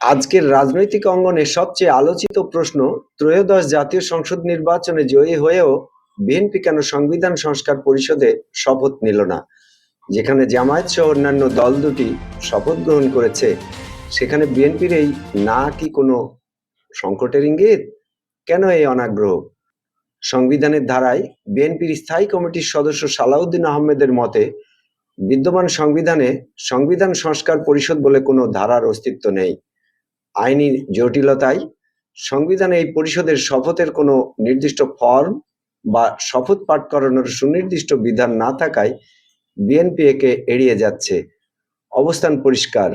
আজকের রাজনৈতিক অঙ্গনে সবচেয়ে আলোচিত প্রশ্ন, ত্রয়োদশ জাতীয় সংসদ নির্বাচনে জয়ী হয়েও বিএনপি কেন সংবিধান সংস্কার পরিষদে শপথ নিল না? যেখানে জামায়াত সহ অন্যান্য দল দুটি শপথ গ্রহণ করেছে, সেখানে বিএনপির এই না কি কোনো সংকটের ইঙ্গিত? কেন এই অনাগ্রহ? সংবিধানের ধারায় বিএনপির স্থায়ী কমিটির সদস্য সালাউদ্দিন আহমেদের মতে, বিদ্যমান সংবিধানে সংবিধান সংস্কার পরিষদ বলে কোনো ধারার অস্তিত্ব নেই। আইনি জটিলতায় সংবিধানে এই পরিষদের শপথের কোনো নির্দিষ্ট ফর্ম বা শপথ পাঠ করানোর সুনির্দিষ্ট বিধান না থাকায় বিএনপি একে এড়িয়ে যাচ্ছে। অবস্থান পরিষ্কার,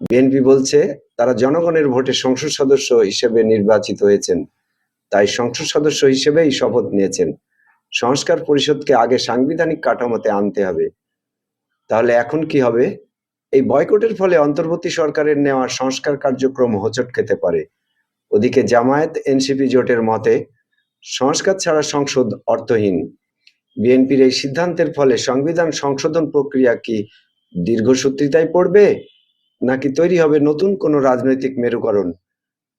বিএনপি বলছে তারা জনগণের ভোটে সংসদ সদস্য হিসেবে নির্বাচিত হয়েছেন, তাই সংসদ সদস্য হিসেবেই শপথ নিয়েছেন। সংস্কার পরিষদকে আগে সাংবিধানিক কাঠামোতে আনতে হবে। তাহলে এখন কি হবে? এই বয়কটের ফলে অন্তর্বর্তী সরকারের নেওয়া সংস্কার কার্যক্রম হোঁচট খেতে পারে। ওদিকে জামায়াত এনসিপি জোটের মতে সংস্কার ছাড়া সংসদ অর্থহীন। বিএনপির এই সিদ্ধান্তের ফলে সংবিধান সংশোধন প্রক্রিয়া কি দীর্ঘসূত্রিতায় পড়বে, নাকি তৈরি হবে নতুন কোনো রাজনৈতিক মেরুকরণ?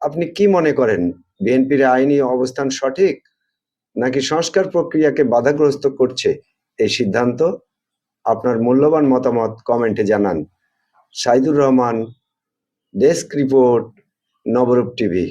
আপনি কি মনে করেন, বিএনপির আইনি অবস্থান সঠিক, নাকি সংস্কার প্রক্রিয়াকে বাধাগ্রস্ত করছে এই সিদ্ধান্ত? আপনার মূল্যবান মতামত কমেন্টে জানান। সাইদুর রহমান, ডেস্ক রিপোর্ট, নবরূপ টিভি।